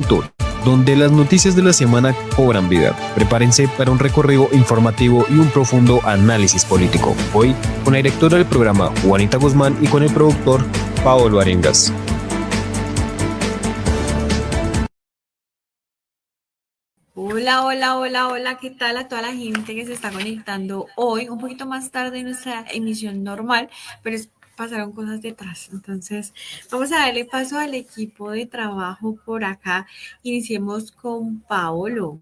Tour, donde las noticias de la semana cobran vida. Prepárense para un recorrido informativo y un profundo análisis político. Hoy, con la directora del programa, Juanita Guzmán, y con el productor, Paolo Arengas. Hola, hola, hola, hola, ¿qué tal a toda la gente que se está conectando hoy? Un poquito más tarde en nuestra emisión normal, pero pasaron cosas detrás. Entonces, vamos a darle paso al equipo de trabajo por acá. Iniciemos con Paolo.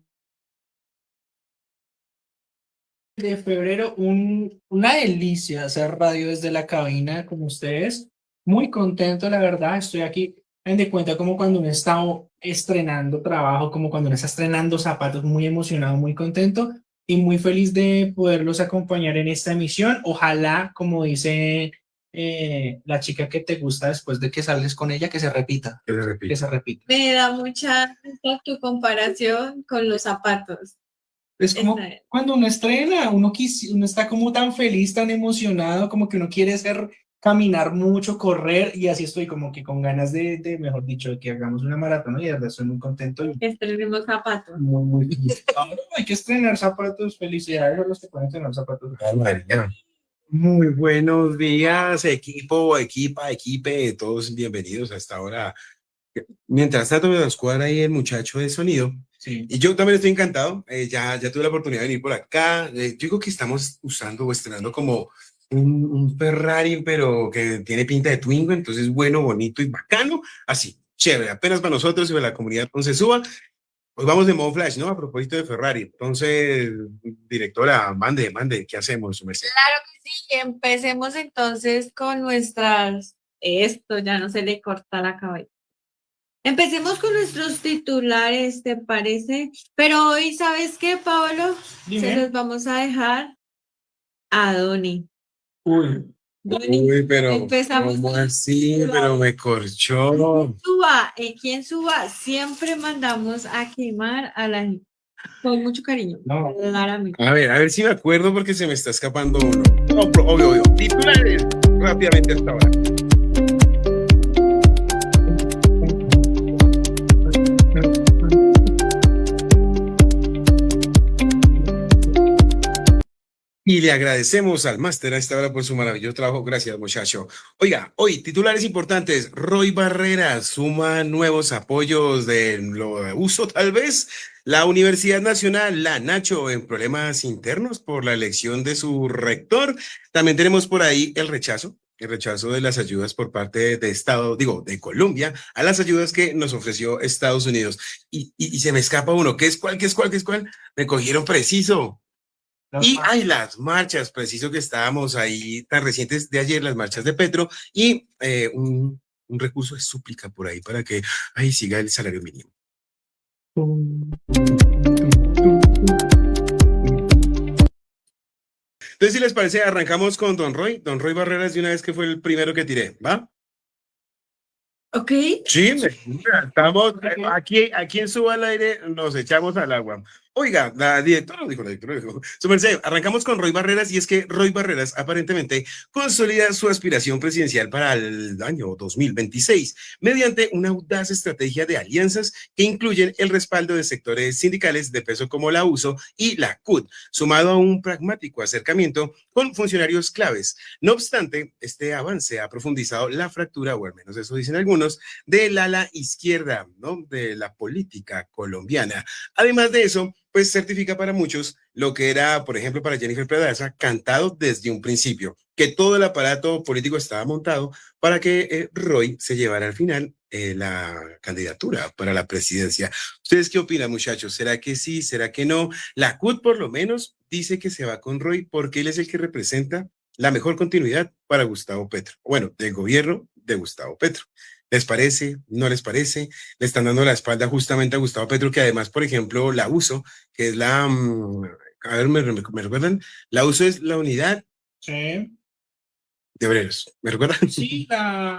De febrero, una delicia hacer radio desde la cabina con ustedes. Muy contento, la verdad. Estoy aquí en de cuenta como cuando uno está estrenando trabajo, como cuando uno está estrenando zapatos, muy emocionado, muy contento y muy feliz de poderlos acompañar en esta emisión. Ojalá, como dice la chica que te gusta después de que sales con ella, que se repita. Que se repita. Que se repita. Me da mucha risa tu comparación con los zapatos. Es como cuando uno estrena, uno está como tan feliz, tan emocionado, como que uno quiere caminar mucho, correr, y así estoy como que con ganas mejor dicho, de que hagamos una maratón, y de verdad estoy muy contento. Estrenemos zapatos. Muy feliz. Hay que estrenar zapatos, felicidades a los que pueden estrenar zapatos. María. Muy buenos días, equipo, equipe, todos bienvenidos a esta hora. Mientras tanto, me nos cuadra ahí el muchacho de sonido. Sí. Y yo también estoy encantado. Ya tuve la oportunidad de venir por acá. Yo digo que estamos usando o estrenando como un Ferrari, pero que tiene pinta de Twingo. Entonces, bueno, bonito y bacano. Así, chévere. Apenas para nosotros y para la comunidad entonces suba. Pues vamos de modo flash, ¿no? A propósito de Ferrari. Entonces, directora, mande, ¿qué hacemos, su merced? Claro que sí. Empecemos entonces con nuestras... Esto ya no se le corta la cabeza. Empecemos con nuestros titulares, ¿te parece? Pero hoy, ¿sabes qué, Pablo? Dime. Se los vamos a dejar a Doni. Uy. Doni, Uy, pero empezamos. ¿cómo así? Pero me corchó. Quien suba, siempre mandamos a quemar a la gente. Con mucho cariño. No. Claramente. A ver si me acuerdo porque se me está escapando uno. No, obvio. Titulares rápidamente hasta ahora. Y le agradecemos al máster a esta hora por su maravilloso trabajo. Gracias, muchacho. Oiga, hoy, titulares importantes. Roy Barreras suma nuevos apoyos de lo uso, tal vez. La Universidad Nacional, la Nacho, en problemas internos por la elección de su rector. También tenemos por ahí el rechazo de las ayudas por parte de de Colombia, a las ayudas que nos ofreció Estados Unidos. Y se me escapa uno. ¿Qué es cuál? Me cogieron preciso. Y hay las marchas, preciso que estábamos ahí tan recientes de ayer, las marchas de Petro, y un recurso de súplica por ahí para que ahí siga el salario mínimo. Entonces, si les parece, arrancamos con Don Roy Barreras, de una vez que fue el primero que tiré, ¿va? Ok. Sí, estamos aquí en Suba al Aire, nos echamos al agua. Oiga, la directora dijo. Su merced, arrancamos con Roy Barreras, y es que Roy Barreras aparentemente consolida su aspiración presidencial para el año 2026 mediante una audaz estrategia de alianzas que incluyen el respaldo de sectores sindicales de peso como la USO y la CUT, sumado a un pragmático acercamiento con funcionarios claves. No obstante, este avance ha profundizado la fractura, o al menos eso dicen algunos, del ala izquierda, ¿no?, de la política colombiana. Además de eso, pues certifica para muchos lo que era, por ejemplo, para Jennifer Pedraza, cantado desde un principio, que todo el aparato político estaba montado para que Roy se llevara al final la candidatura para la presidencia. ¿Ustedes qué opinan, muchachos? ¿Será que sí? ¿Será que no? La CUT, por lo menos, dice que se va con Roy porque él es el que representa la mejor continuidad para Gustavo Petro. Bueno, del gobierno de Gustavo Petro. ¿Les parece? ¿No les parece? Le están dando la espalda justamente a Gustavo Petro, que además, por ejemplo, la USO, que es la... a ver, ¿me recuerdan? La USO es la unidad... Sí. De obreros, ¿me recuerdan? Sí,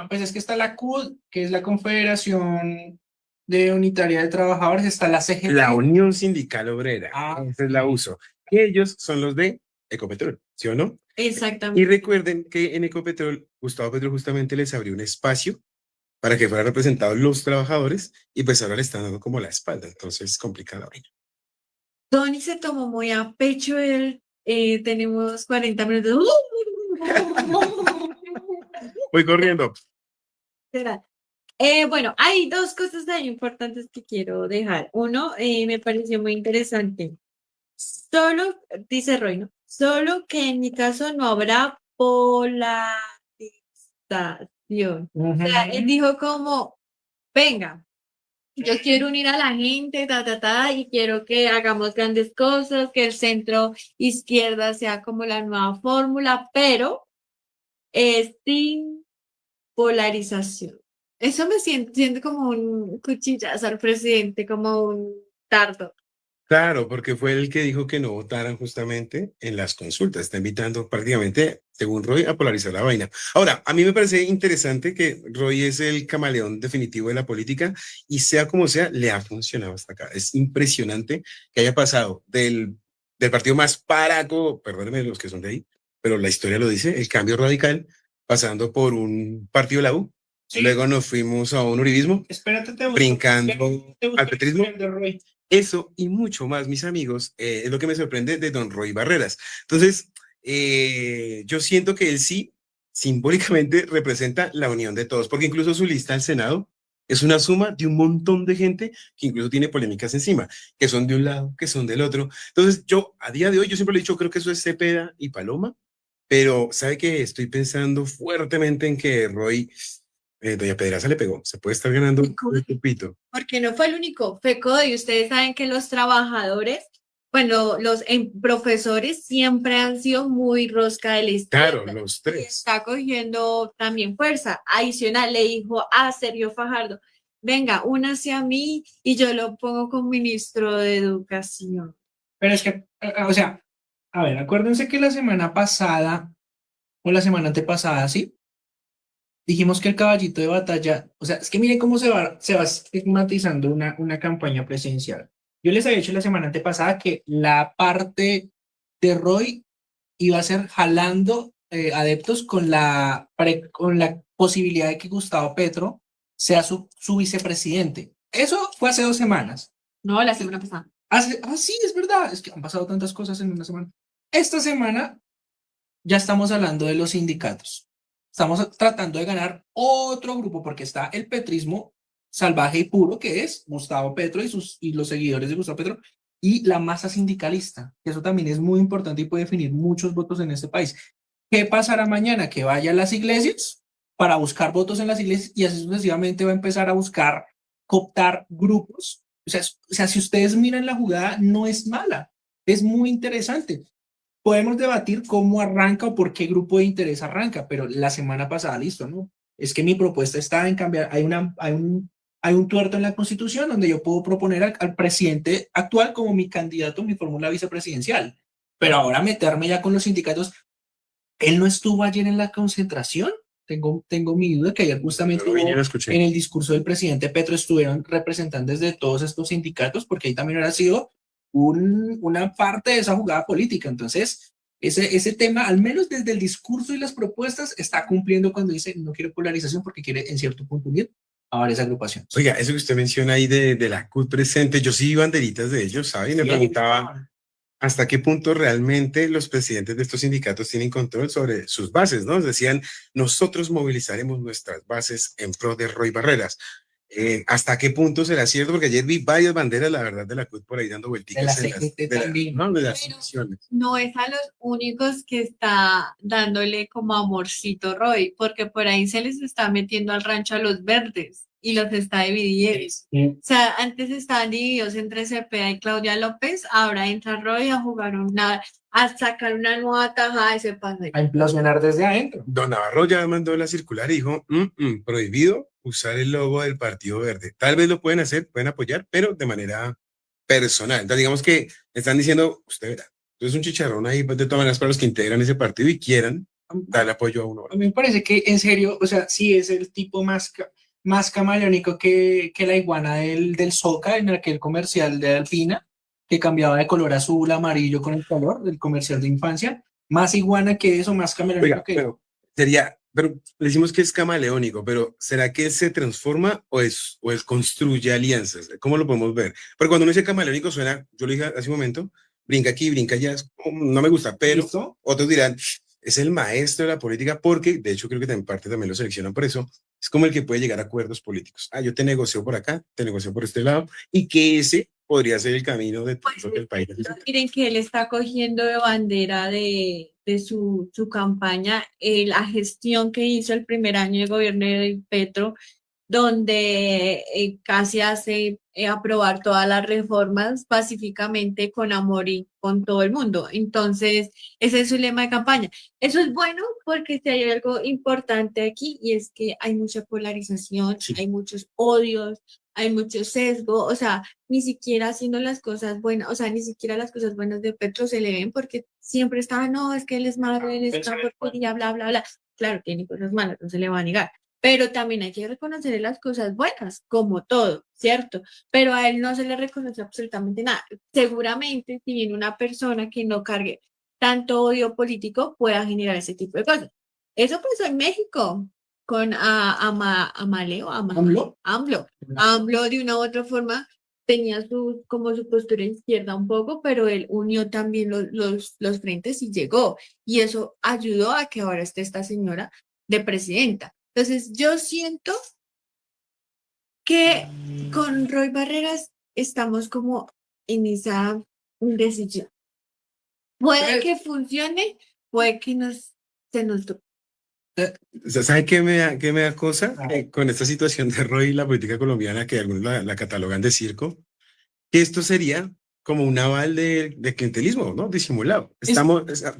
pues es que está la CUT, que es la Confederación de Unitaria de Trabajadores, está la CGT. La Unión Sindical Obrera, esa es la Sí. USO. Que ellos son los de Ecopetrol, ¿sí o no? Exactamente. Y recuerden que en Ecopetrol, Gustavo Petro justamente les abrió un espacio para que fueran representados los trabajadores y pues ahora le están dando como la espalda, entonces complicada la vaina. Tony se tomó muy a pecho el, tenemos 40 minutos. Voy corriendo. Será. Bueno, hay dos cosas ahí importantes que quiero dejar. Uno, me pareció muy interesante. Solo, dice Roy, ¿no? Solo que en mi caso no habrá polarización. O sea, él dijo como, venga, yo quiero unir a la gente, y quiero que hagamos grandes cosas, que el centro izquierda sea como la nueva fórmula, pero sin polarización. Eso me siento como un cuchillazo al presidente, como un tardo. Claro, porque fue el que dijo que no votaran justamente en las consultas. Está invitando prácticamente, según Roy, a polarizar la vaina. Ahora, a mí me parece interesante que Roy es el camaleón definitivo de la política y sea como sea, le ha funcionado hasta acá. Es impresionante que haya pasado del partido más paraco, perdónenme los que son de ahí, pero la historia lo dice, el cambio radical, pasando por un partido de la U. Sí. Luego nos fuimos a un uribismo, Espérate, te busco. brincando Te busco al petrismo. el de Roy. Eso y mucho más, mis amigos, es lo que me sorprende de don Roy Barreras. Entonces, yo siento que él sí simbólicamente representa la unión de todos, porque incluso su lista al Senado es una suma de un montón de gente que incluso tiene polémicas encima, que son de un lado, que son del otro. Entonces, yo a día de hoy, yo siempre lo he dicho, creo que eso es Cepeda y Paloma, pero ¿sabe qué? Estoy pensando fuertemente en que Roy, doña Pedraza le pegó, se puede estar ganando un pupito. Porque no fue el único feco y ustedes saben que los trabajadores, bueno, los profesores siempre han sido muy rosca de la izquierda. Claro, los Y tres. está cogiendo también fuerza. Adicional, le dijo a Sergio Fajardo, venga, únase a mí y yo lo pongo como ministro de Educación. Pero es que, o sea, a ver, acuérdense que la semana pasada o la semana antepasada, ¿sí? Dijimos que el caballito de batalla, o sea, es que miren cómo se va estigmatizando una campaña presidencial. Yo les había dicho la semana antepasada que la parte de Roy iba a ser jalando adeptos con con la posibilidad de que Gustavo Petro sea su vicepresidente. Eso fue hace 2 semanas. No, la semana pasada. Sí, es verdad, es que han pasado tantas cosas en una semana. Esta semana ya estamos hablando de los sindicatos. Estamos tratando de ganar otro grupo porque está el petrismo salvaje y puro, que es Gustavo Petro y los seguidores de Gustavo Petro, y la masa sindicalista, que eso también es muy importante y puede definir muchos votos en este país. ¿Qué pasará mañana? Que vaya a las iglesias para buscar votos en las iglesias y así sucesivamente va a empezar a buscar cooptar grupos. O sea, si ustedes miran la jugada, no es mala, es muy interesante. Podemos debatir cómo arranca o por qué grupo de interés arranca, pero la semana pasada, listo, ¿no? Es que mi propuesta está en cambiar, hay un tuerto en la Constitución donde yo puedo proponer al presidente actual como mi candidato, mi fórmula vicepresidencial, pero ahora meterme ya con los sindicatos. Él no estuvo ayer en la concentración. Tengo mi duda que ayer justamente en el discurso del presidente Petro estuvieron representantes de todos estos sindicatos, porque ahí también hubiera sido una parte de esa jugada política. Entonces, ese tema, al menos desde el discurso y las propuestas, está cumpliendo cuando dice no quiere polarización porque quiere en cierto punto unir a varias agrupaciones. Oiga, eso que usted menciona ahí de la CUT presente, yo sí vi banderitas de ellos, ¿sabe? Y me preguntaba hasta qué punto realmente los presidentes de estos sindicatos tienen control sobre sus bases, ¿no? Decían, nosotros movilizaremos nuestras bases en pro de Roy Barreras. ¿Hasta qué punto será cierto? Porque ayer vi varias banderas, la verdad, de la CUT por ahí dando vuelticas de las elecciones. No es a los únicos que está dándole como amorcito Roy, porque por ahí se les está metiendo al rancho a los verdes y los está dividiendo. O sea, antes estaban divididos entre Cepeda y Claudia López, ahora entra Roy a jugar a sacar una nueva tajada de ese pase. A implosionar desde adentro. Don Navarro ya mandó la circular y dijo, prohibido usar el logo del Partido Verde. Tal vez lo pueden hacer, pueden apoyar, pero de manera personal. Entonces, digamos que están diciendo, usted verá, entonces un chicharrón ahí, pues, de todas maneras, para los que integran ese partido y quieran darle apoyo a uno. A mí me parece que, en serio, o sea, sí es el tipo más camaleónico que la iguana del Soca en aquel comercial de Alpina, que cambiaba de color azul a amarillo con el color del comercial de infancia. Más iguana que eso, más camaleónico. Oiga, pero sería pero le decimos que es camaleónico, pero ¿será que él se transforma o es construye alianzas? ¿Cómo lo podemos ver? Porque cuando uno dice camaleónico suena, yo lo dije hace un momento, brinca aquí, brinca allá, no me gusta, pero ¿Listo? otros dirán, es el maestro de la política porque, de hecho, creo que en parte también lo seleccionan por eso, es como el que puede llegar a acuerdos políticos. Ah, yo te negocio por acá, te negocio por este lado, y que ese podría ser el camino de todo Pues lo que el país necesita. miren que él está cogiendo de bandera de su campaña la gestión que hizo el primer año de gobierno de Petro, donde casi hace aprobar todas las reformas pacíficamente, con amor y con todo el mundo. Entonces, ese es su lema de campaña. Eso es bueno porque si hay algo importante aquí y es que hay mucha polarización, Sí. hay muchos odios, hay mucho sesgo, o sea, ni siquiera haciendo las cosas buenas, o sea, ni siquiera las cosas buenas de Petro se le ven porque siempre estaba, no, es que él es malo, él es una porquería, bla, bla, bla. Claro, tiene cosas malas, no se le va a negar, pero también hay que reconocer las cosas buenas, como todo, ¿cierto? Pero a él no se le reconoce absolutamente nada. Seguramente, si viene una persona que no cargue tanto odio político, pueda generar ese tipo de cosas. Eso pasó en México con Amaleo, ¿AMLO? AMLO. AMLO de una u otra forma tenía como su postura izquierda un poco, pero él unió también los frentes y llegó. Y eso ayudó a que ahora esté esta señora de presidenta. Entonces, yo siento que con Roy Barreras estamos como en esa indecisión. Puede que funcione, puede que se nos ¿Sabe qué me da cosa con esta situación de Roy y la política colombiana que algunos la catalogan de circo? Que esto sería como un aval de clientelismo, ¿no? Disimulado.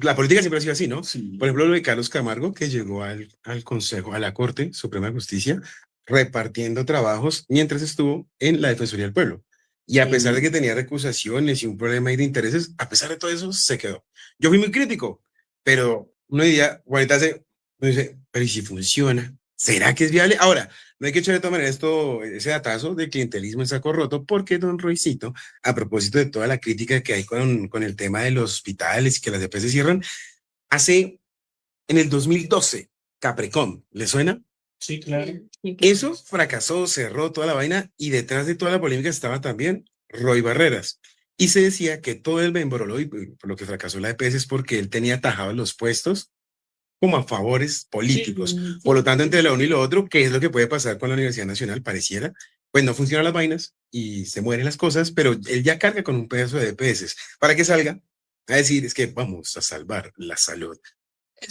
La política siempre ha sido así, ¿no? Sí. Por ejemplo, lo de Carlos Camargo, que llegó al Consejo, a la Corte Suprema de Justicia, repartiendo trabajos mientras estuvo en la Defensoría del Pueblo. Y a pesar de que tenía recusaciones y un problema ahí de intereses, a pesar de todo eso, se quedó. Yo fui muy crítico, pero uno diría, Juanita uno dice, pero ¿y si funciona? ¿Será que es viable? Ahora, no hay que echar de todas maneras ese datazo de clientelismo en saco roto, porque don Roycito, a propósito de toda la crítica que hay con el tema de los hospitales y que las EPS cierran, hace en el 2012, Capricorn, ¿le suena? Sí, claro. Eso fracasó, cerró toda la vaina y detrás de toda la polémica estaba también Roy Barreras. Y se decía que todo el Bemborolo, y por lo que fracasó la EPS, es porque él tenía atajados los puestos como a favores políticos. Por lo tanto, entre lo uno y lo otro, ¿qué es lo que puede pasar con la Universidad Nacional? Pareciera, pues no funcionan las vainas y se mueren las cosas, pero él ya carga con un pedazo de EPS para que salga a decir, es que vamos a salvar la salud.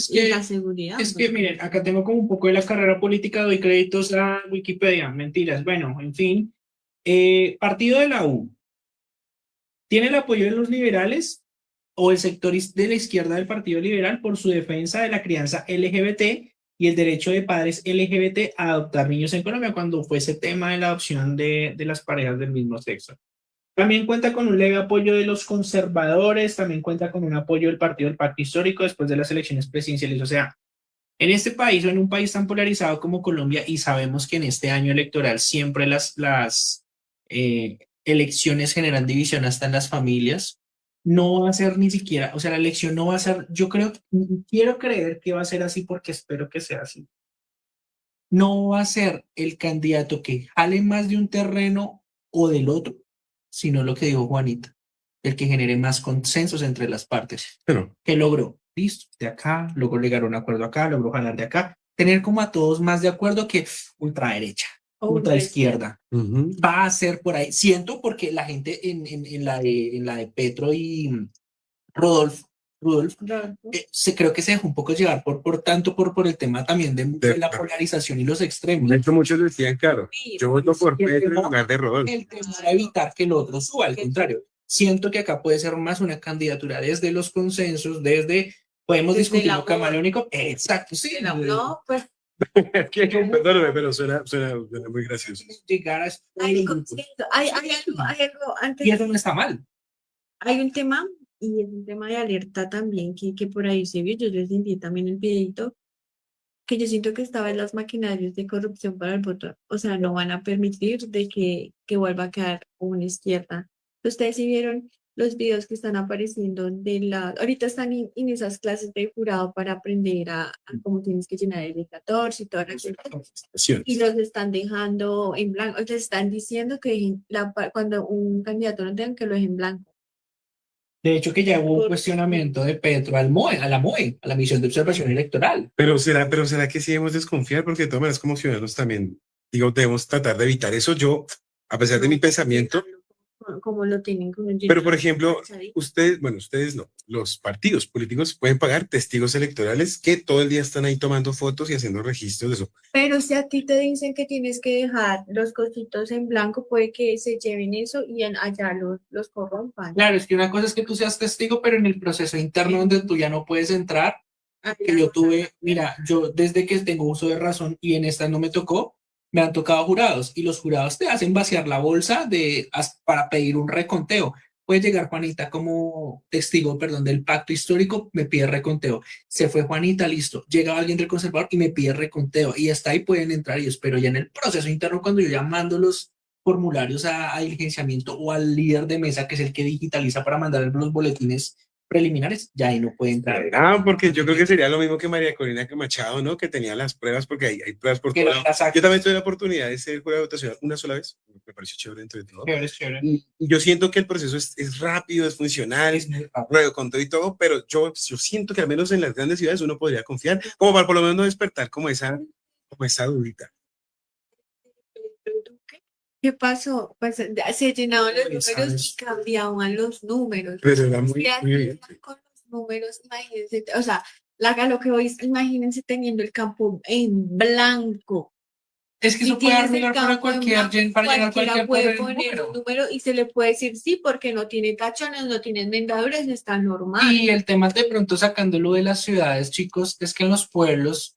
y la seguridad. Es que, miren, acá tengo como un poco de la carrera política, doy créditos a Wikipedia, mentiras. Bueno, en fin, partido de la U. ¿Tiene el apoyo de los liberales o el sector de la izquierda del Partido Liberal por su defensa de la crianza LGBT y el derecho de padres LGBT a adoptar niños en Colombia cuando fue ese tema de la adopción de las parejas del mismo sexo? También cuenta con un leve apoyo de los conservadores, también cuenta con un apoyo del Partido del Pacto Histórico después de las elecciones presidenciales. O sea, en este país o en un país tan polarizado como Colombia, y sabemos que en este año electoral siempre las elecciones generan división hasta en las familias, no va a ser ni siquiera, o sea, la elección no va a ser, yo creo, quiero creer que va a ser así porque espero que sea así. No va a ser el candidato que jale más de un terreno o del otro, sino lo que dijo Juanita, el que genere más consensos entre las partes. Pero, ¿Qué logró? Listo, de acá, logró llegar a un acuerdo acá, logró jalar de acá, tener como a todos más de acuerdo que ultraderecha, ultraizquierda. Va a ser por ahí. Siento porque la gente en la de Petro y Rodolfo, creo que se dejó un poco llevar por el tema también de la polarización y los extremos. de hecho, muchos decían, claro, yo voto por Petro en lugar de Rodolfo. El tema era evitar que el otro suba, al contrario. Siento que acá puede ser más una candidatura desde los consensos, podemos Desde discutir el lo amor. camaleónico. Exacto, sí. No, pues Perdóname, pero suena muy gracioso. Llegar a hay algo antes. Y eso no está mal. Hay un tema, y es un tema de alerta también, que por ahí se vio, yo les envié también el videito, que yo siento que estaba en las maquinarias de corrupción para el voto. O sea, no van a permitir de que vuelva a quedar una izquierda. Ustedes sí vieron los videos que están apareciendo ahorita están en esas clases de jurado para aprender a cómo tienes que llenar el I-14 y toda la cosa, y los están dejando en blanco, les están diciendo que cuando un candidato no tenga que lo dejen en blanco. De hecho, que ya hubo un cuestionamiento de Petro al MOE, a la MOE, a la Misión de Observación Electoral. Pero será que sí debemos desconfiar, porque de todas maneras como ciudadanos también, digo, debemos tratar de evitar eso. Yo, a pesar de mi pensamiento, Como lo tienen con el pero por ejemplo, ustedes no, los partidos políticos pueden pagar testigos electorales que todo el día están ahí tomando fotos y haciendo registros de eso. Pero si a ti te dicen que tienes que dejar los cositos en blanco, puede que se lleven eso y allá los corrompan. Claro, es que una cosa es que tú seas testigo, pero en el proceso interno donde tú ya no puedes entrar, que yo tuve, mira, yo desde que tengo uso de razón y en esta no me tocó, me han tocado jurados y los jurados te hacen vaciar la bolsa para pedir un reconteo. Puede llegar Juanita como testigo, perdón, del pacto histórico, me pide reconteo. Se fue Juanita, listo. Llega alguien del conservador y me pide reconteo. Y hasta ahí pueden entrar ellos, pero ya en el proceso interno, cuando yo ya mando los formularios a diligenciamiento o al líder de mesa, que es el que digitaliza para mandar los boletines preliminares, ya ahí no puede entrar. Porque yo creo que sería lo mismo que María Corina Machado, ¿no? Que tenía las pruebas, porque hay pruebas por Que todo no lado. las Yo también tuve la oportunidad de ser jurado de votación una sola vez, me pareció chévere entre todo. Chévere. Y yo siento que el proceso es rápido, es funcional, es ruido con todo y todo, pero yo siento que al menos en las grandes ciudades uno podría confiar, como para por lo menos no despertar como esa dudita. ¿Qué pasó? Pues se llenaban los números y cambiaban los números. Pero era muy ¿Qué bien. hacían con los números? Imagínense, o sea, lo que voy es, imagínense teniendo el campo en blanco. Es que Si eso puede tienes el arruinar para campo en blanco, para llenar cualquiera cualquier puede poder poner un número y se le puede decir sí porque no tiene tachones, no tiene enmendaduras, está normal. Y el tema de pronto sacándolo de las ciudades, chicos, es que en los pueblos,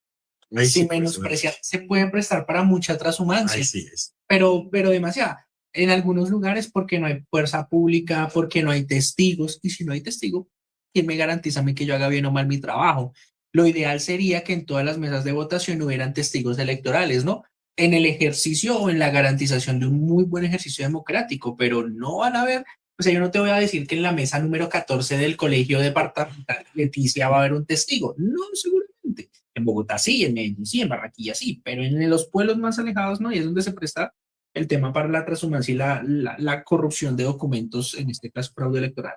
Ahí sí, sin menospreciar, se pueden prestar para mucha transhumancia. ahí sí es. Pero demasiada. En algunos lugares porque no hay fuerza pública, porque no hay testigos, y si no hay testigo, ¿quién me garantiza a mí que yo haga bien o mal mi trabajo? Lo ideal sería que en todas las mesas de votación hubieran testigos electorales, ¿no? En el ejercicio o en la garantización de un muy buen ejercicio democrático, pero no van a haber, o sea, yo no te voy a decir que en la mesa número 14 del colegio departamental Leticia va a haber un testigo, no, seguramente. En Bogotá sí, en Medellín sí, en Barranquilla sí, pero en los pueblos más alejados no, y es donde se presta el tema para la transhumancia y la corrupción de documentos, en este caso fraude electoral.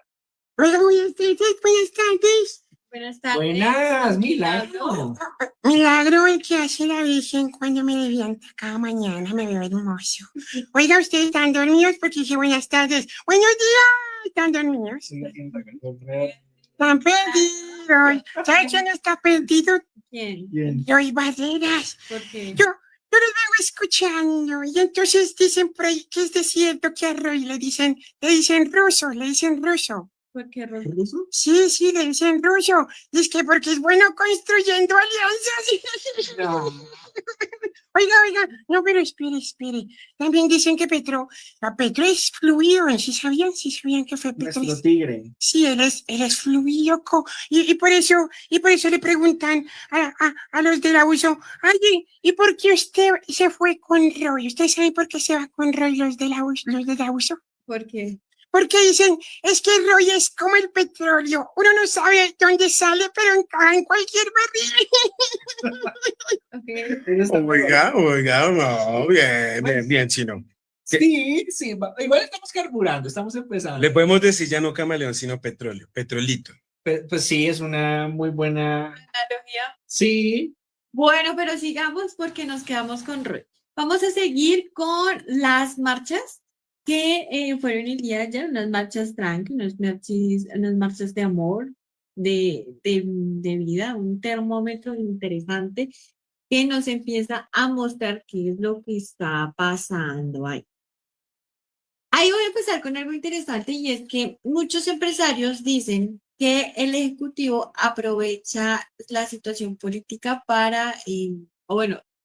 Hola, buenas tardes. Buenas tardes. Buenas, Milagro. Milagro el que hace la Virgen cuando me levanta cada mañana, me veo hermoso. Oiga, ¿ustedes están dormidos? Porque dije buenas tardes. Buenos días, ¿están dormidos? Están perdidos. ¿Sabes quién está perdido? ¿Quién? Roy Barreras. ¿Por qué? Yo los vengo escuchando y entonces dicen por ahí que es cierto que a Roy le dicen ruso, le dicen ruso. ¿Por qué, Rosa? Sí, le dicen ruso. Es que porque es bueno construyendo alianzas. No. Oiga, no, pero espere. También dicen que Petro es fluido, ¿sí sabían? ¿Sí sabían que fue Petro? Nuestro tigre. Sí, él es fluido, y por eso le preguntan a los del abuso, oye, ¿y por qué usted se fue con Roy? ¿Usted sabe por qué se va con Roy los del abuso? ¿Por qué? Porque dicen, es que Roy es como el petróleo, uno no sabe dónde sale, pero encaja en cualquier barril. Okay. Oiga, no, bien, chino. Sí, igual estamos carburando, estamos empezando. Le podemos decir ya no camaleón, sino petróleo, petrolito. Pues sí, es una muy buena. Analogía. Sí. Bueno, pero sigamos porque nos quedamos con Roy. Vamos a seguir con las marchas que fueron el día de ayer, unas marchas tranquilas, unas marchas de amor, de vida, un termómetro interesante que nos empieza a mostrar qué es lo que está pasando ahí. Ahí voy a empezar con algo interesante y es que muchos empresarios dicen que el Ejecutivo aprovecha la situación política para,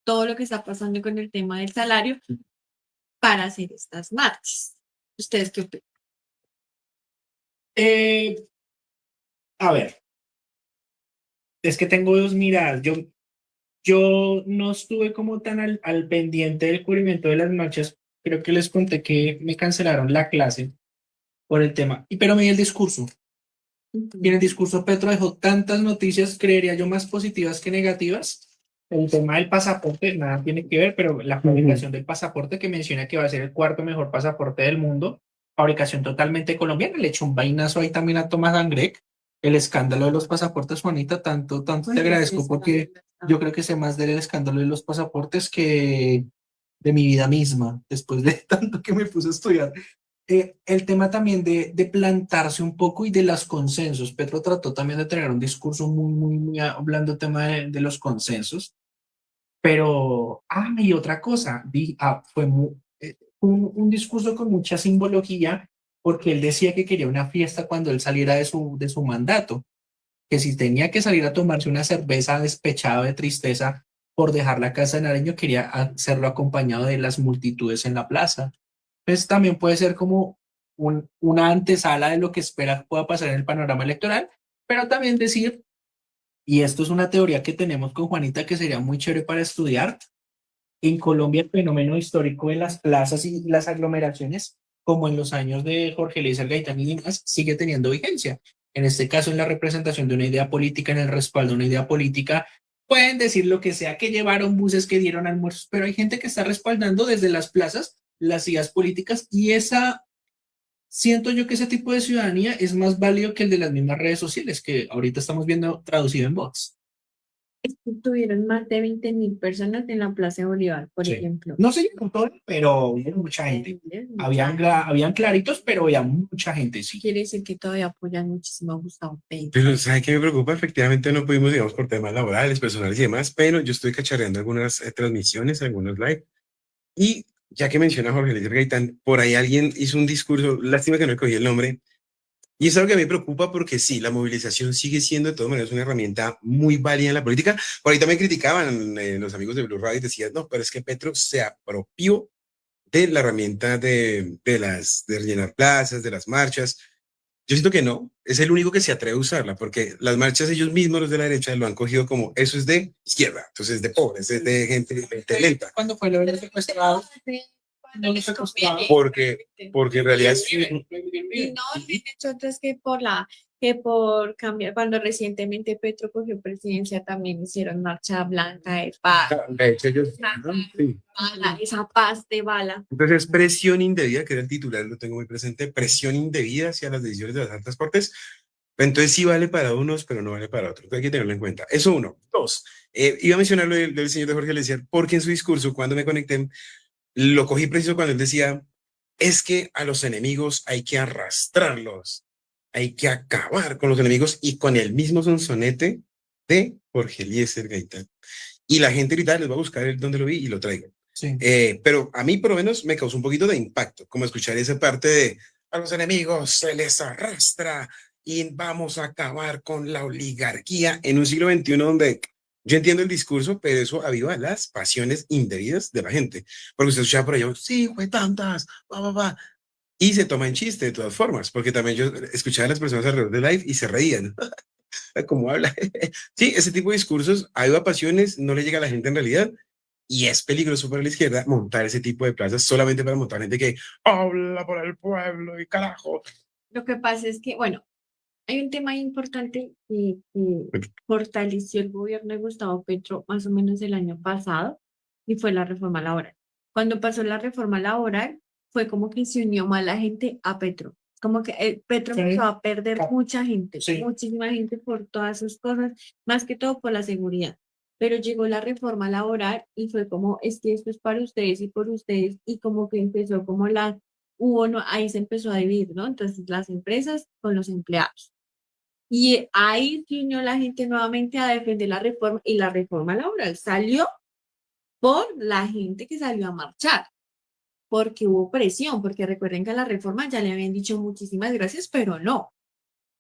todo lo que está pasando con el tema del salario para hacer estas marchas. ¿Ustedes qué opinan? A ver, es que tengo dos miradas. Yo no estuve como tan al pendiente del cubrimiento de las marchas. Creo que les conté que me cancelaron la clase por el tema. Pero me di el discurso. Y en el discurso Petro dejó tantas noticias, creería yo, más positivas que negativas. El tema del pasaporte, nada tiene que ver, pero la fabricación del pasaporte que menciona que va a ser el cuarto mejor pasaporte del mundo, fabricación totalmente colombiana, le echó un vainazo ahí también a Tomás Angrec, el escándalo de los pasaportes, Juanita, tanto te agradezco porque yo creo que sé más del escándalo de los pasaportes que de mi vida misma, después de tanto que me puse a estudiar. El tema también de plantarse un poco y de los consensos. Petro trató también de tener un discurso muy hablando tema de los consensos, pero, y otra cosa, fue un discurso con mucha simbología, porque él decía que quería una fiesta cuando él saliera de su mandato, que si tenía que salir a tomarse una cerveza despechado de tristeza por dejar la casa de Nariño, quería hacerlo acompañado de las multitudes en la plaza. Pues también puede ser como una antesala de lo que espera pueda pasar en el panorama electoral, pero también decir, y esto es una teoría que tenemos con Juanita que sería muy chévere para estudiar, en Colombia el fenómeno histórico de las plazas y las aglomeraciones, como en los años de Jorge Eliezer Gaitán y demás, sigue teniendo vigencia. En este caso, en la representación de una idea política, en el respaldo de una idea política, pueden decir lo que sea, que llevaron buses, que dieron almuerzos, pero hay gente que está respaldando desde las plazas las ideas políticas y siento yo que ese tipo de ciudadanía es más válido que el de las mismas redes sociales que ahorita estamos viendo traducido en bots. Tuvieron más de 20.000 personas en la Plaza de Bolívar, por Sí. ejemplo. No sé con todo, pero hubo mucha gente. Habían claritos, pero había mucha gente, sí. Quiere decir que todavía apoyan muchísimo a Gustavo Petro. Pero, ¿sabe qué me preocupa? Efectivamente no pudimos, digamos, por temas laborales, personales y demás, pero yo estoy cacharreando algunas transmisiones, algunos live. Y ya que menciona a Jorge Eliezer Gaitán, por ahí alguien hizo un discurso, lástima que no cogí el nombre, y es algo que a mí me preocupa porque sí, la movilización sigue siendo de todas maneras una herramienta muy válida en la política. Por ahí también criticaban los amigos de Blue Radio y decían, no, pero es que Petro se apropió de la herramienta de rellenar plazas, de las marchas. Yo siento que no, es el único que se atreve a usarla, porque las marchas ellos mismos, los de la derecha, lo han cogido como eso es de izquierda, entonces es de pobres, es de gente lenta. ¿Cuándo fue lo de los secuestrados? No los secuestrados. Porque en realidad Y no olviden otras que por cambiar, cuando recientemente Petro cogió presidencia, también hicieron marcha blanca de paz. de hecho ellos, sí. Esa paz de bala. Entonces, presión indebida, que era el titular, lo tengo muy presente, presión indebida hacia las decisiones de las altas cortes. Entonces sí vale para unos, pero no vale para otros. Hay que tenerlo en cuenta. Eso uno. Dos, iba a mencionar lo del señor de Jorge Eliezer, porque en su discurso, cuando me conecté, lo cogí preciso cuando él decía, es que a los enemigos hay que arrastrarlos, hay que acabar con los enemigos y con el mismo sonsonete de Jorge Eliezer Gaitán. Y la gente ahorita les va a buscar el donde lo vi y lo traigo. Sí. Pero a mí por lo menos me causó un poquito de impacto, como escuchar esa parte de a los enemigos se les arrastra y vamos a acabar con la oligarquía en un siglo XXI donde yo entiendo el discurso, pero eso aviva las pasiones indebidas de la gente. Porque usted escuchaba por allá, sí, fue tantas, va. Y se toma en chiste de todas formas, porque también yo escuchaba a las personas alrededor de live y se reían. ¿Cómo habla? Sí, ese tipo de discursos aviva pasiones, no le llega a la gente en realidad. Y es peligroso para la izquierda montar ese tipo de plazas solamente para montar gente que habla por el pueblo y carajo. Lo que pasa es que, bueno, hay un tema importante que fortaleció el gobierno de Gustavo Petro más o menos el año pasado y fue la reforma laboral. Cuando pasó la reforma laboral, fue como que se unió más la gente a Petro. Como que Petro Sí. empezó a perder mucha gente, Sí. muchísima gente por todas sus cosas, más que todo por la seguridad. Pero llegó la reforma laboral y fue como, es que esto es para ustedes y por ustedes, y como que empezó como ahí se empezó a dividir, ¿no? Entonces las empresas con los empleados. Y ahí se unió la gente nuevamente a defender la reforma, y la reforma laboral salió por la gente que salió a marchar, porque hubo presión, porque recuerden que a la reforma ya le habían dicho muchísimas gracias, pero no.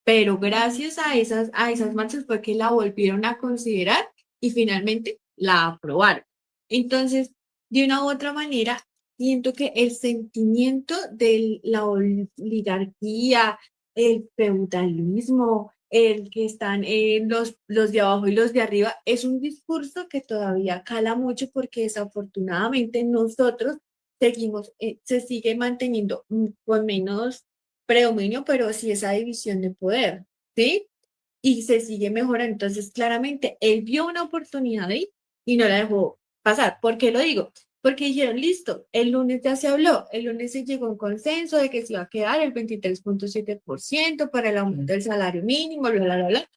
Pero gracias a esas marchas fue que la volvieron a considerar y finalmente la aprobaron. Entonces, de una u otra manera, siento que el sentimiento de la oligarquía, el feudalismo, el que están los de abajo y los de arriba, es un discurso que todavía cala mucho porque desafortunadamente nosotros se sigue manteniendo con menos predominio, pero sí esa división de poder, ¿sí? Y se sigue mejorando. Entonces, claramente, él vio una oportunidad ahí y no la dejó pasar. ¿Por qué lo digo? Porque dijeron, listo, el lunes ya se habló, el lunes se llegó a un consenso de que se iba a quedar el 23.7% para el aumento del salario mínimo, bla, bla, bla, bla.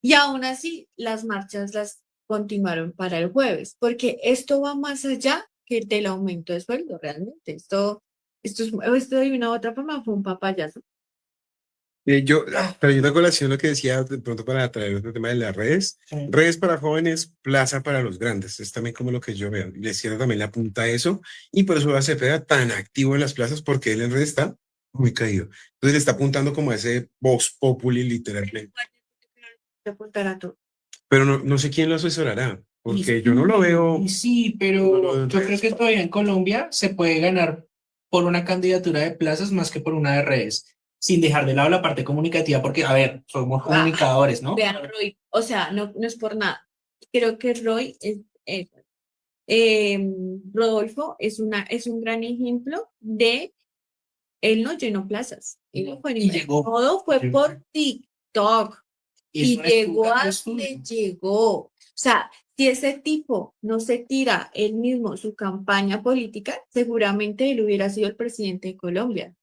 Y aún así, las marchas las continuaron para el jueves, porque esto va más allá que del aumento de sueldo, realmente. Esto de una u otra forma fue un papayazo. Trayendo a colación lo que decía de pronto para traer otro tema de las redes, Sí. redes para jóvenes, plaza para los grandes, es también como lo que yo veo. Y la izquierda también le apunta a eso, y por eso va a Cepeda tan activo en las plazas, porque él en redes está muy caído. Entonces le está apuntando como a ese vox populi literalmente. Te apuntará todo. Pero no sé quién lo asesorará, porque yo no lo veo. Y sí, no lo veo pero en yo redes. creo que todavía en Colombia se puede ganar por una candidatura de plazas más que por una de redes, sin dejar de lado la parte comunicativa, porque, a ver, somos comunicadores, ¿no? Vean, Roy, o sea, no es por nada. Creo que Rodolfo es un gran ejemplo de él no llenó plazas. Él no fue Y llegó. todo fue por TikTok y un llegó a estudio. donde llegó. O sea, si ese tipo no se tira él mismo su campaña política, seguramente él hubiera sido el presidente de Colombia.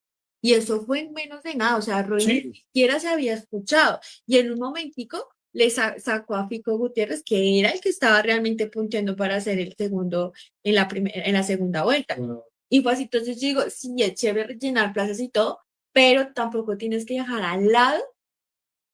Y eso fue en menos de nada. O sea, Roy Sí. ni siquiera se había escuchado. Y en un momentico le sacó a Fico Gutiérrez, que era el que estaba realmente punteando para ser el segundo en la segunda vuelta. Y fue así, entonces yo digo, sí, es chévere llenar plazas y todo, pero tampoco tienes que dejar al lado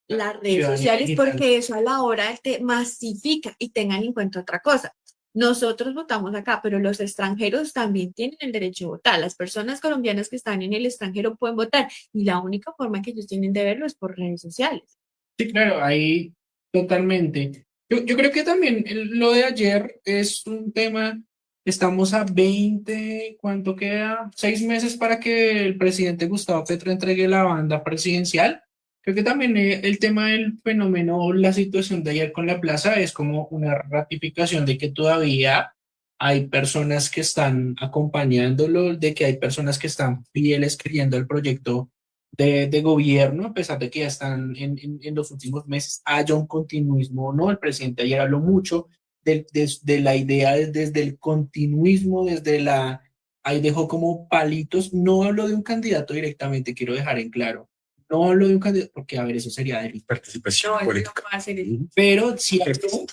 las redes Ciudadanía sociales digital. porque eso a la hora te masifica. Y tengan en cuenta otra cosa. Nosotros votamos acá, pero los extranjeros también tienen el derecho a votar. Las personas colombianas que están en el extranjero pueden votar y la única forma que ellos tienen de verlo es por redes sociales. Sí, claro, ahí totalmente. Yo creo que también lo de ayer es un tema, estamos a 20, ¿cuánto queda? 6 meses para que el presidente Gustavo Petro entregue la banda presidencial. Creo que también el tema del fenómeno, la situación de ayer con la plaza es como una ratificación de que todavía hay personas que están acompañándolo, de que hay personas que están fieles creyendo el proyecto de gobierno, a pesar de que ya están en los últimos meses, haya un continuismo o no. El presidente ayer habló mucho de la idea desde el continuismo, ahí dejó como palitos, no hablo de un candidato directamente, quiero dejar en claro, no hablo de un candidato, porque a ver, eso sería delito, Participación No, él no política. va a hacer eso. pero sí habló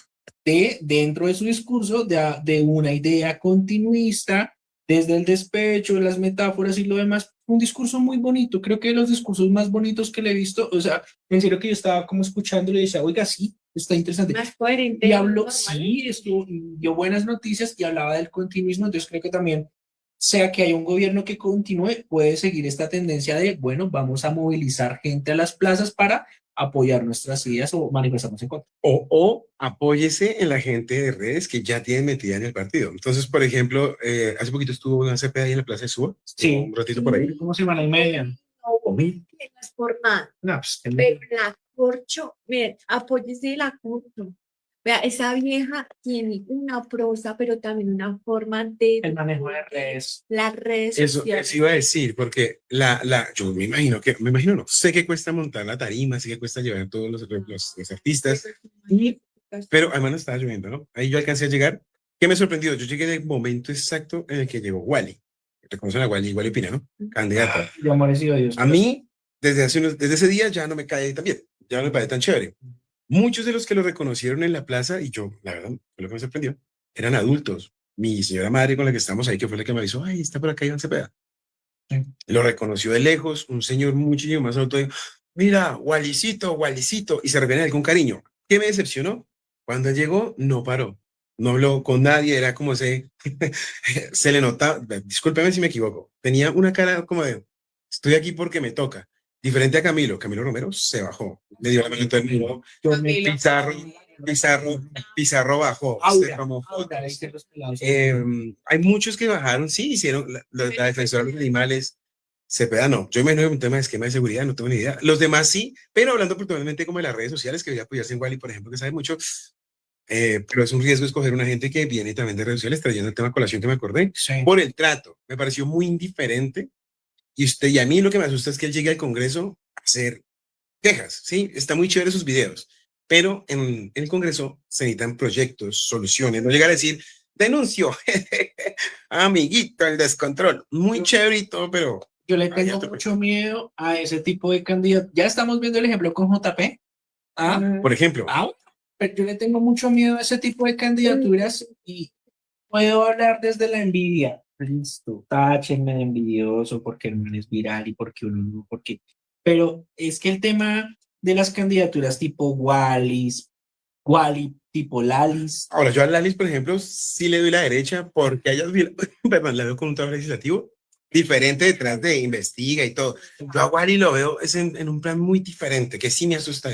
dentro de su discurso de una idea continuista, desde el despecho, las metáforas y lo demás, un discurso muy bonito, creo que de los discursos más bonitos que le he visto, o sea, en serio que yo estaba como escuchando y le decía, oiga, sí, está interesante. Más coherente. Y habló, normal. sí, dio buenas noticias y hablaba del continuismo, entonces creo que también, sea que hay un gobierno que continúe, puede seguir esta tendencia de, bueno, vamos a movilizar gente a las plazas para apoyar nuestras ideas o manifestarnos en contra. O apóyese en la gente de redes que ya tienen metida en el partido. Entonces, por ejemplo, hace poquito estuvo una CP ahí en la Plaza de Suba, Sí. un ratito por ahí. Como semana y media. No, que no es por nada. No, pues, Pero la corcho, miren, apóyese de la corcho. Vea, esa vieja tiene una prosa, pero también una forma de el manejo de redes. las redes Eso sociales. iba a decir, porque yo me imagino, no, sé que cuesta montar la tarima, sé que cuesta llevar a todos los artistas, pero además no estaba lloviendo, ¿no? Ahí yo alcancé a llegar. ¿Qué me sorprendió? Yo llegué en el momento exacto en el que llegó Wally. Reconocen a Wally Pina, ¿no? Candidata. De amores y odios. A mí, desde ese día ya no me cae tan bien, ya no me parece tan chévere. Muchos de los que lo reconocieron en la plaza, y yo, la verdad, fue lo que me sorprendió, eran adultos. Mi señora madre con la que estamos ahí, que fue la que me avisó, ay, está por acá Iván Cepeda. Sí. Lo reconoció de lejos, un señor muchísimo más alto, dijo, mira, Wallicito, Wallicito, y se refiere con cariño. ¿Qué me decepcionó? Cuando él llegó, no paró, no habló con nadie, era como se le notaba, discúlpeme si me equivoco, tenía una cara como de, estoy aquí porque me toca. Diferente a Camilo Romero se bajó, le dio la mano a todo el mundo. Camilo. Pizarro bajó. Aura, Como, Aura, ahí están los pelados. hay muchos que bajaron, sí, hicieron la defensora de los animales. Cepeda no, yo me imagino un tema de esquema de seguridad, no tengo ni idea. Los demás sí, pero hablando puntualmente como de las redes sociales, que debería apoyarse en Wally, por ejemplo, que sabe mucho, pero es un riesgo escoger una gente que viene también de redes sociales, trayendo el tema a colación que me acordé, Sí. por el trato. Me pareció muy indiferente y a mí lo que me asusta es que él llegue al Congreso a hacer quejas, ¿sí? Está muy chévere sus videos, pero en el Congreso se necesitan proyectos, soluciones, no llegar a decir, denuncio, amiguito, el descontrol, muy chévere y todo, pero Yo le hay tengo otro- mucho miedo a ese tipo de candidatos. Ya estamos viendo el ejemplo con JP. Ah, por ejemplo, pero yo le tengo mucho miedo a ese tipo de candidaturas y puedo hablar desde la envidia. Listo, táchenme de envidioso porque el man es viral y porque uno no, porque. Pero es que el tema de las candidaturas tipo Wally, tipo Lalis, ahora yo a Lalis, por ejemplo, sí le doy la derecha porque perdón, la veo con un trabajo legislativo diferente detrás de investiga y todo. Yo a Wally lo veo es en un plan muy diferente, que sí me asusta.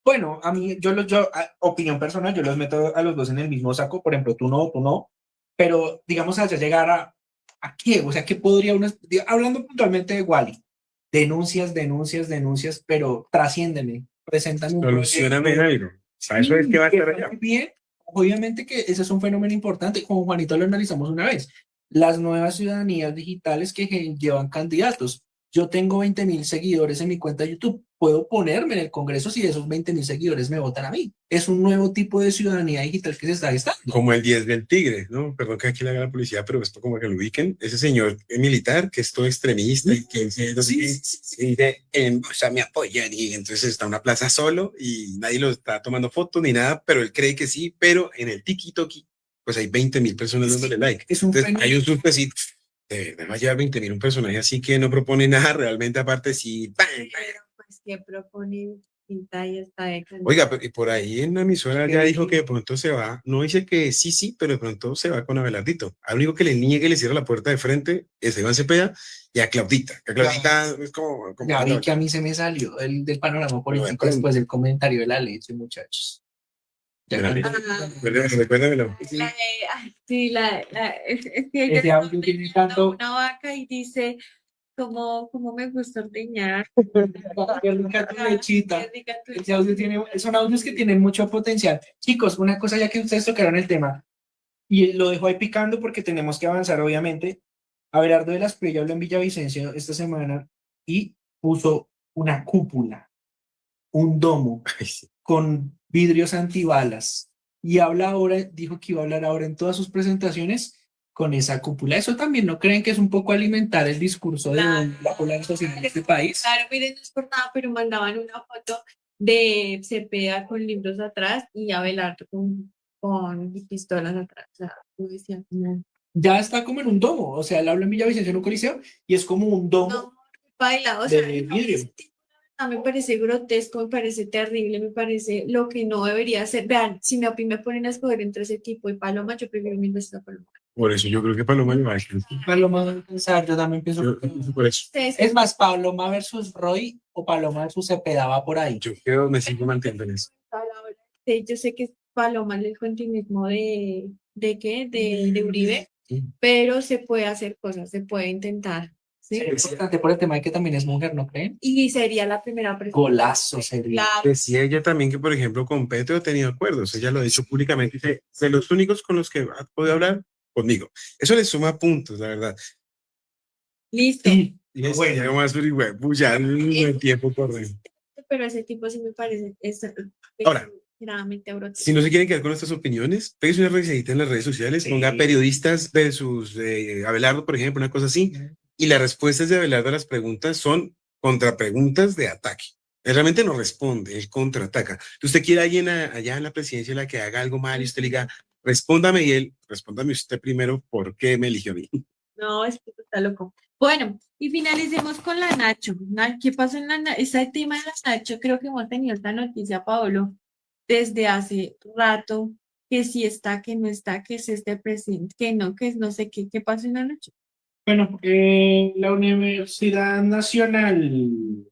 bueno, a mí, opinión personal, yo los meto a los dos en el mismo saco. Por ejemplo, tú no, pero digamos, allá llegar a qué, o sea, ¿qué podría uno, hablando puntualmente de Wally, denuncias, pero trasciéndeme, preséntame un Solucioname proyecto. algo. Para eso es que va a estar Está allá. muy bien, obviamente que ese es un fenómeno importante, como Juanito lo analizamos una vez, las nuevas ciudadanías digitales que llevan candidatos. Yo tengo 20.000 seguidores en mi cuenta de YouTube. Puedo ponerme en el Congreso si esos 20.000 seguidores me votan a mí. Es un nuevo tipo de ciudadanía digital que se está gestando. Como el 10 del Tigre, ¿no? Perdón que aquí le haga la policía, pero esto como que lo ubiquen. Ese señor militar que es todo extremista y que dice, me apoyan y entonces está en una plaza solo y nadie lo está tomando fotos ni nada, pero él cree que sí, pero en el tiki-toki pues hay 20.000 personas dándole like. Es un Entonces fenómeno. hay un surfecito, de verdad va a llevar 20.000 un personaje así que no propone nada realmente, aparte sí. ¡Bam! Pero pues que proponen pinta y está de Oiga, pero y por ahí en la emisora ¿Qué ya dijo dijo? que de pronto se va, no dice que sí, sí, pero de pronto se va con Abelardito. Al único que le niegue y le cierra la puerta de frente es a Iván Cepeda y a Claudita. Que Claudita es como Ya vi que a mí se me salió del panorama político después del comentario de la leche, muchachos. Ya De la cuando- leche. Recuérdamelo. Sí, es que ella Ese audio está tiene ordeñando tanto- una vaca y dice cómo me gusta ordeñar. Qué rica tu lechita. Qué rica tu Ese audio son audios que tienen mucho potencial. Chicos, una cosa ya que ustedes tocaron el tema, y lo dejo ahí picando porque tenemos que avanzar, obviamente. Abelardo de las Prieto habló en Villavicencio esta semana y puso una cúpula, un domo Ay, sí. con vidrios antibalas. Y habla ahora, dijo que iba a hablar ahora en todas sus presentaciones con esa cúpula. ¿Eso también no creen que es un poco alimentar el discurso de la polarización en este país? Claro, miren, no es por nada, pero mandaban una foto de Cepeda con libros atrás y Abelardo con pistolas atrás. O sea, yo decía, no, Ya está como en un domo, o sea, él habla en Villavicencio en un coliseo y es como un domo no, baila, o sea, de no, vidrio. ese tipo, la verdad, me parece grotesco, me parece terrible, me parece lo que no debería ser. Vean, si me ponen a escoger entre ese tipo y Paloma, yo prefiero mil veces a Paloma. Por eso yo creo que Paloma le va a decir. Paloma debe pensar, yo también pienso. Yo pienso por eso. Es más, Paloma versus Roy o Paloma versus Cepeda va por ahí. Yo creo me sigo manteniendo en eso. Sí, yo sé que es Paloma el continuismo ¿de qué? De Uribe, pero se puede hacer cosas, se puede intentar, ¿sí? Es importante por el tema de que también es mujer, ¿no creen? Y sería la primera presidenta. Golazo sería. Claro, Decía ella también que, por ejemplo, con Petro ha tenido acuerdos. Ella lo ha dicho públicamente. Dice, de los únicos con los que ha podido hablar, conmigo. Eso le suma puntos, la verdad. listo. Sí, Y bueno. bueno, más, pucha, el tiempo corre. Pero ese tipo sí me parece Ahora, extremadamente grotesco. si no se quieren quedar con nuestras opiniones, pégase una revisadita en las redes sociales, Sí. ponga periodistas versus Abelardo, por ejemplo, una cosa así, y las respuestas de Abelardo a las preguntas son contrapreguntas de ataque. Él realmente no responde, él contraataca. Si usted quiere a alguien allá en la presidencia la que haga algo mal y usted le diga, respóndame, y él, respóndame usted primero, ¿por qué me eligió a mí? No, es que está loco. Bueno, y finalicemos con la Nacho. ¿Qué pasó en ese tema de la Nacho? Creo que hemos tenido esta noticia, Paolo, desde hace rato, que sí está, que no está, que es este presidente, que no sé qué pasó en la Nacho. Bueno, la Universidad Nacional.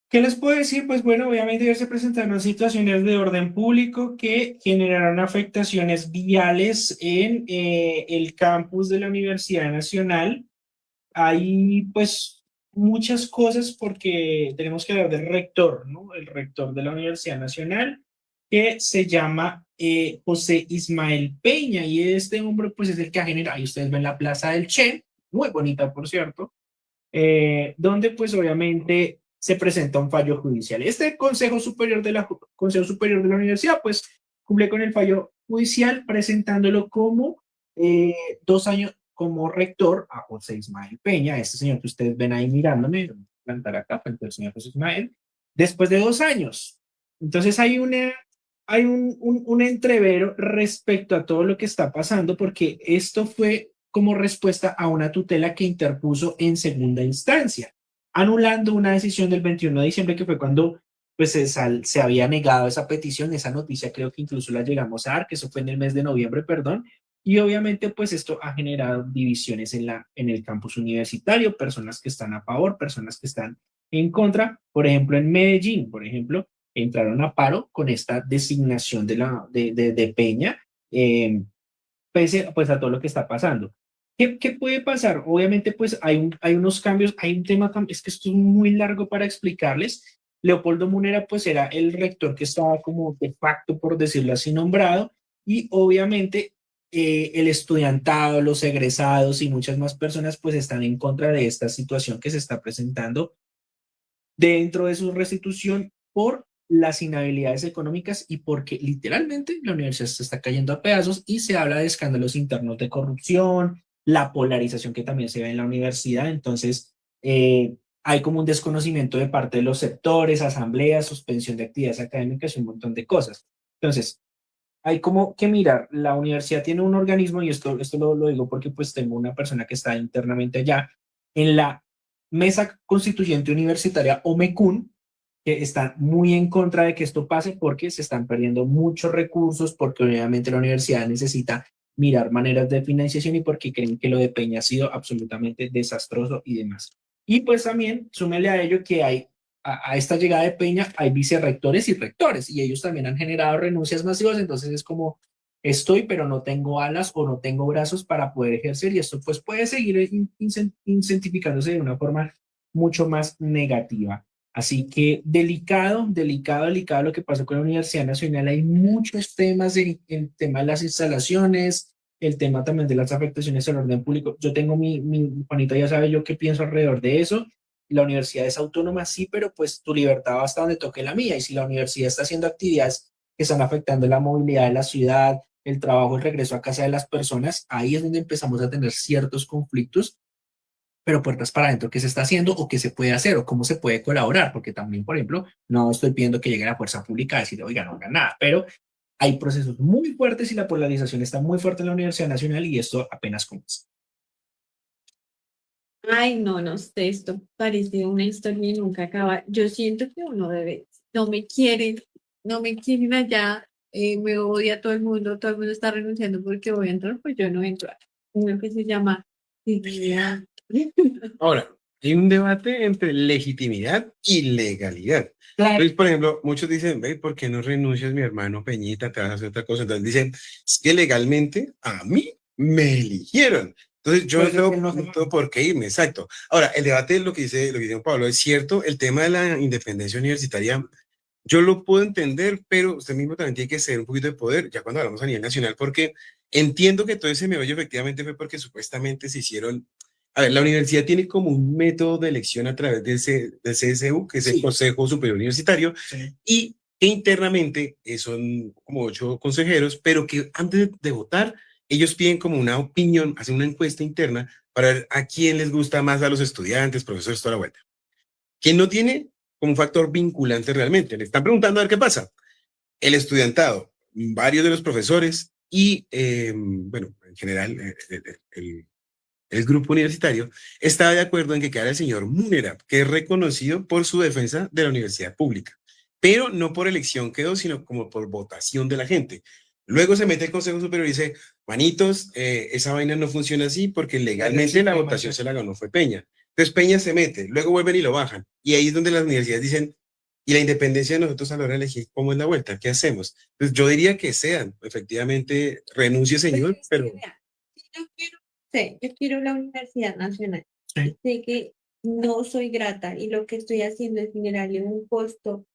¿Qué les puedo decir? Pues bueno, obviamente ya se presentaron situaciones de orden público que generaron afectaciones viales en el campus de la Universidad Nacional. Hay pues muchas cosas porque tenemos que hablar del rector, ¿no? El rector de la Universidad Nacional, que se llama José Ismael Peña, y este hombre pues es el que ha generado, ahí ustedes ven la Plaza del Che, muy bonita, por cierto, donde pues obviamente se presenta un fallo judicial. Este Consejo Superior de la Universidad pues cumple con el fallo judicial presentándolo como 2 años como rector a José Ismael Peña, este señor que ustedes ven ahí mirándome, voy a plantar acá frente al señor José Ismael, después de 2 años. Entonces hay un entrevero respecto a todo lo que está pasando porque esto fue como respuesta a una tutela que interpuso en segunda instancia, anulando una decisión del 21 de diciembre que fue cuando pues se había negado esa petición, esa noticia creo que incluso la llegamos a dar, que eso fue en el mes de noviembre, perdón, y obviamente pues esto ha generado divisiones en el campus universitario, personas que están a favor, personas que están en contra, por ejemplo en Medellín, por ejemplo, entraron a paro con esta designación de Peña, pese pues, a todo lo que está pasando. ¿Qué puede pasar? Obviamente, pues hay unos cambios, hay un tema, es que esto es muy largo para explicarles. Leopoldo Munera, pues era el rector que estaba como de facto, por decirlo así, nombrado, y obviamente el estudiantado, los egresados y muchas más personas, pues están en contra de esta situación que se está presentando dentro de su restitución por las inhabilidades económicas y porque literalmente la universidad se está cayendo a pedazos y se habla de escándalos internos de corrupción, la polarización que también se ve en la universidad. Entonces, hay como un desconocimiento de parte de los sectores, asambleas, suspensión de actividades académicas y un montón de cosas. Entonces, hay como que mirar, la universidad tiene un organismo, y esto lo digo porque pues tengo una persona que está internamente allá, en la Mesa Constituyente Universitaria o MECUN, que están muy en contra de que esto pase porque se están perdiendo muchos recursos, porque obviamente la universidad necesita mirar maneras de financiación y porque creen que lo de Peña ha sido absolutamente desastroso y demás. Y pues también súmele a ello que hay a esta llegada de Peña hay vicerrectores y rectores y ellos también han generado renuncias masivas, entonces es como estoy pero no tengo alas o no tengo brazos para poder ejercer y esto pues puede seguir incentificándose de una forma mucho más negativa. Así que delicado, delicado, delicado lo que pasó con la Universidad Nacional. Hay muchos temas, el tema de las instalaciones, el tema también de las afectaciones al orden público. Yo tengo Juanita ya sabe yo qué pienso alrededor de eso. La universidad es autónoma, sí, pero pues tu libertad va hasta donde toque la mía. Y si la universidad está haciendo actividades que están afectando la movilidad de la ciudad, el trabajo, el regreso a casa de las personas, ahí es donde empezamos a tener ciertos conflictos, pero puertas para adentro, qué se está haciendo o qué se puede hacer o cómo se puede colaborar, porque también, por ejemplo, no estoy pidiendo que llegue la fuerza pública a decir, oiga, no hagan nada, pero hay procesos muy fuertes y la polarización está muy fuerte en la Universidad Nacional y esto apenas comienza. Ay, no, no sé, esto parece una historia y nunca acaba. Yo siento que uno debe, no me quieren allá, me odia todo el mundo está renunciando porque voy a entrar, pues yo no entro. Uno que se llama dignidad. Ahora, hay un debate entre legitimidad y legalidad. Claro. Entonces, por ejemplo, muchos dicen, ve, ¿por qué no renuncias, mi hermano Peñita? Te vas a hacer otra cosa. Entonces dicen, es que legalmente a mí me eligieron. Entonces yo Pues no es que no se tengo por qué irme, exacto. Ahora, el debate es lo que dice don Pablo, es cierto, el tema de la independencia universitaria, yo lo puedo entender, pero usted mismo también tiene que ceder un poquito de poder, ya cuando hablamos a nivel nacional, porque entiendo que todo ese meollo efectivamente fue porque supuestamente se hicieron. A ver, la universidad tiene como un método de elección a través del CSU, que es el Sí. Consejo Superior Universitario, Sí. y que internamente son como 8 consejeros, pero que antes de votar, ellos piden como una opinión, hacen una encuesta interna para ver a quién les gusta más a los estudiantes, profesores, toda la vuelta. ¿Quién no tiene como un factor vinculante realmente? Le están preguntando a ver qué pasa. El estudiantado, varios de los profesores y, bueno, en general, el grupo universitario estaba de acuerdo en que quedara el señor Munera, que es reconocido por su defensa de la universidad pública, pero no por elección quedó, sino como por votación de la gente. Luego se mete el Consejo Superior y dice, manitos, esa vaina no funciona así porque legalmente la votación se la ganó fue Peña. Entonces Peña se mete, luego vuelven y lo bajan. Y ahí es donde las universidades dicen, y la independencia de nosotros a la hora de elegir cómo es la vuelta, ¿qué hacemos? Entonces yo diría que sean, efectivamente, renuncie señor, pero... Yo quiero, yo quiero la Universidad Nacional. Sí. Sé que no soy grata y lo que estoy haciendo es generarle un costo,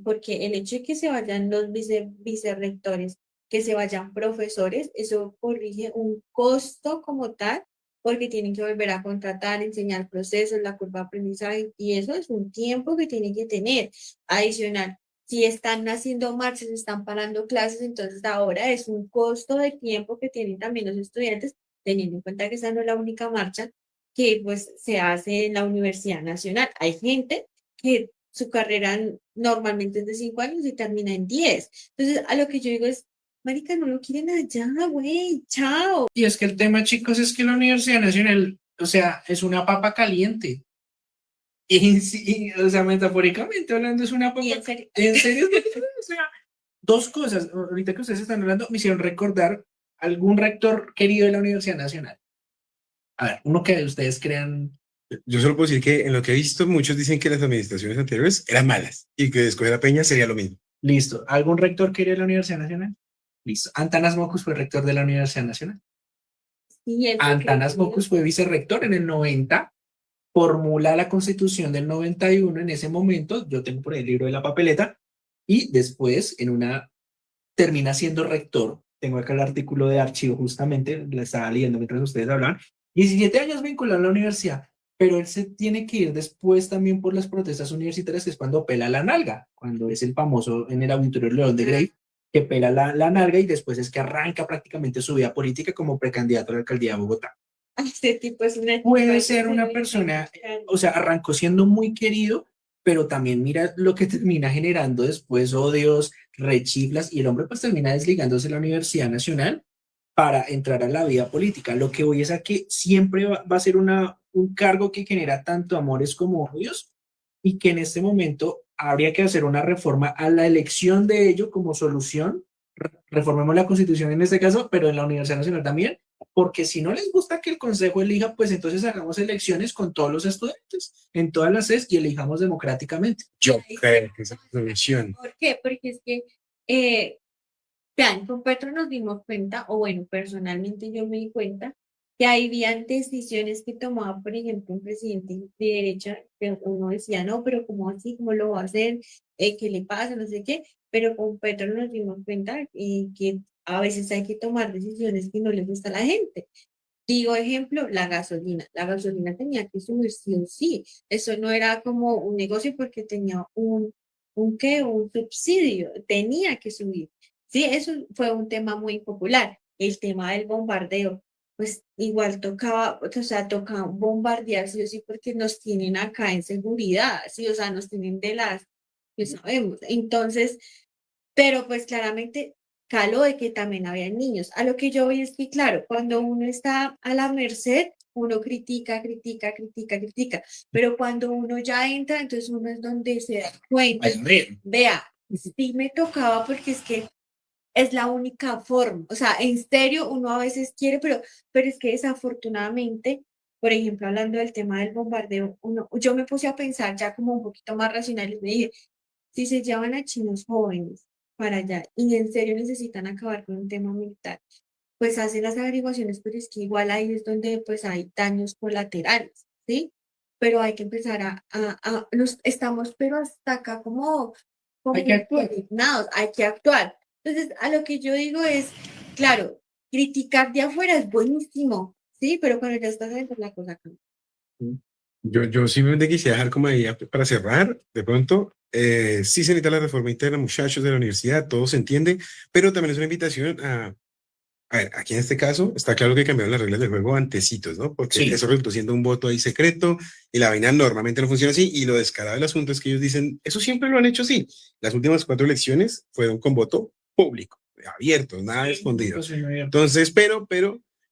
porque el hecho de que se vayan los vicerrectores, que se vayan profesores, eso corrige un costo como tal porque tienen que volver a contratar, enseñar procesos, la curva de aprendizaje, y eso es un tiempo que tienen que tener adicional. Si están haciendo marchas, están parando clases, entonces ahora es un costo de tiempo que tienen también los estudiantes, teniendo en cuenta que esa no es la única marcha que pues se hace en la Universidad Nacional. Hay gente que su carrera normalmente es de 5 años y termina en 10. Entonces, a lo que yo digo es, marica, no lo quieren allá, güey, chao. Y es que el tema, chicos, es que la Universidad Nacional, o sea, es una papa caliente. Y, o sea, metafóricamente hablando, es una papa. Y en serio, En serio, o sea, dos cosas. Ahorita que ustedes están hablando, me hicieron recordar algún rector querido de la Universidad Nacional. A ver, uno que ustedes crean. Yo solo puedo decir que en lo que he visto, muchos dicen que las administraciones anteriores eran malas y que escoger a Peña sería lo mismo. Listo. ¿Algún rector querido de la Universidad Nacional? Listo. Antanas Mocus fue rector de la Universidad Nacional. y el Antanas Mocus fue vicerrector en el 90, formula la Constitución del 91 en ese momento. Yo tengo por ahí el libro de la papeleta. Y después, termina siendo rector. Tengo acá el artículo de archivo, justamente, lo estaba leyendo mientras ustedes hablan. 17 años vinculado a la universidad, pero él se tiene que ir después también por las protestas universitarias, que es cuando pela la nalga, cuando es el famoso en el auditorio León de Grey, que pela la nalga y después es que arranca prácticamente su vida política como precandidato a la alcaldía de Bogotá. Este tipo es una... Puede ser una persona, o sea, arrancó siendo muy querido, pero también mira lo que termina generando después, odios, rechiflas, y el hombre pues termina desligándose de la Universidad Nacional para entrar a la vida política. Lo que voy es a que siempre va a ser un cargo que genera tanto amores como odios, y que en este momento habría que hacer una reforma a la elección de ello como solución. Reformemos la Constitución en este caso, pero en la Universidad Nacional también, porque si no les gusta que el Consejo elija, pues entonces hagamos elecciones con todos los estudiantes en todas las CES y elijamos democráticamente. Yo creo que esa es la solución. ¿Por qué? Porque es que, vean, con Petro nos dimos cuenta, o bueno, personalmente yo me di cuenta, que habían decisiones que tomaba, por ejemplo, un presidente de derecha, que uno decía, no, pero ¿cómo así? ¿Cómo lo va a hacer? ¿Qué le pasa? No sé qué. Pero con Petro nos dimos cuenta que a veces hay que tomar decisiones que no le gusta a la gente. Digo, ejemplo, la gasolina. La gasolina tenía que subir sí o sí. Eso no era como un negocio porque tenía un subsidio. Tenía que subir. Sí, eso fue un tema muy popular. El tema del bombardeo, pues igual tocaba, o sea, tocaba bombardear sí o sí porque nos tienen acá en seguridad, sí, o sea, nos tienen de las que sabemos. Entonces, pero pues claramente caló de que también había niños. A lo que yo voy es que, claro, cuando uno está a la merced, uno critica, critica, critica, critica, pero cuando uno ya entra, entonces uno es donde se da cuenta, vea, sí me tocaba porque es que es la única forma, o sea, en serio uno a veces quiere, pero es que desafortunadamente, por ejemplo, hablando del tema del bombardeo, yo me puse a pensar ya como un poquito más racional y me dije, si se llevan a chinos jóvenes para allá y en serio necesitan acabar con un tema militar, pues hacen las averiguaciones, pero es que igual ahí es donde pues hay daños colaterales, ¿sí? Pero hay que empezar estamos pero hasta acá como Hay que actuar. indignados, hay que actuar. Entonces, a lo que yo digo es, claro, criticar de afuera es buenísimo, ¿sí? Pero cuando ya estás adentro la cosa cambia. Yo simplemente quisiera dejar como ahí para cerrar, de pronto, sí se necesita la reforma interna, muchachos de la universidad, todo se entiende, pero también es una invitación a ver, aquí en este caso está claro que cambiaron las reglas del juego antecitos, ¿no? Porque Sí. eso resultó siendo un voto ahí secreto y la vaina normalmente no funciona así, y lo descarado del asunto es que ellos dicen, eso siempre lo han hecho así. Las últimas 4 elecciones fueron con voto público, abierto, nada escondido. Pues, sí, no había- Entonces, pero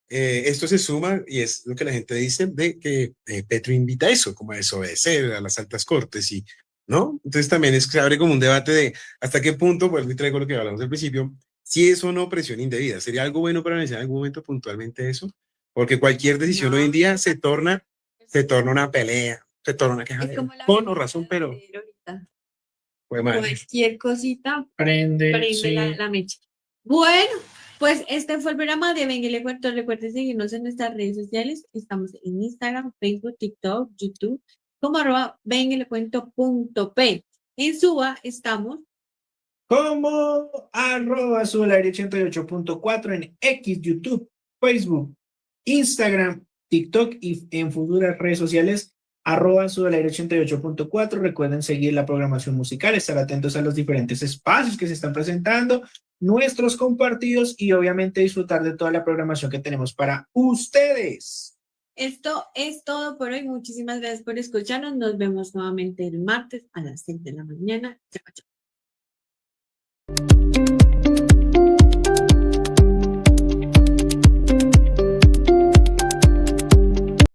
esto se suma y es lo que la gente dice de que Petro invita a eso, como a desobedecer a las altas cortes y, ¿no? Entonces también es que se abre como un debate de hasta qué punto, pues, y traigo lo que hablamos al principio, si es o no presión indebida. ¿Sería algo bueno para analizar en algún momento puntualmente eso? Porque cualquier decisión hoy en día se torna una pelea, se torna una queja Es como la con o razón, pero ahorita. fue mal. Cualquier cosita Prende, prende la mecha. Bueno, pues este fue el programa de Venga y le cuento. Recuerden seguirnos en nuestras redes sociales. Estamos en Instagram, Facebook, TikTok, YouTube, como @vengayle-cuento.p. En Suba estamos como @azulaire88.4 en X, YouTube, Facebook, Instagram TikTok y en futuras redes sociales, @sudalaire88.4. Recuerden seguir la programación musical, estar atentos a los diferentes espacios que se están presentando, nuestros compartidos y obviamente disfrutar de toda la programación que tenemos para ustedes. Esto es todo por hoy. Muchísimas gracias por escucharnos. Nos vemos nuevamente el martes a las 6 de la mañana. Chao, chao.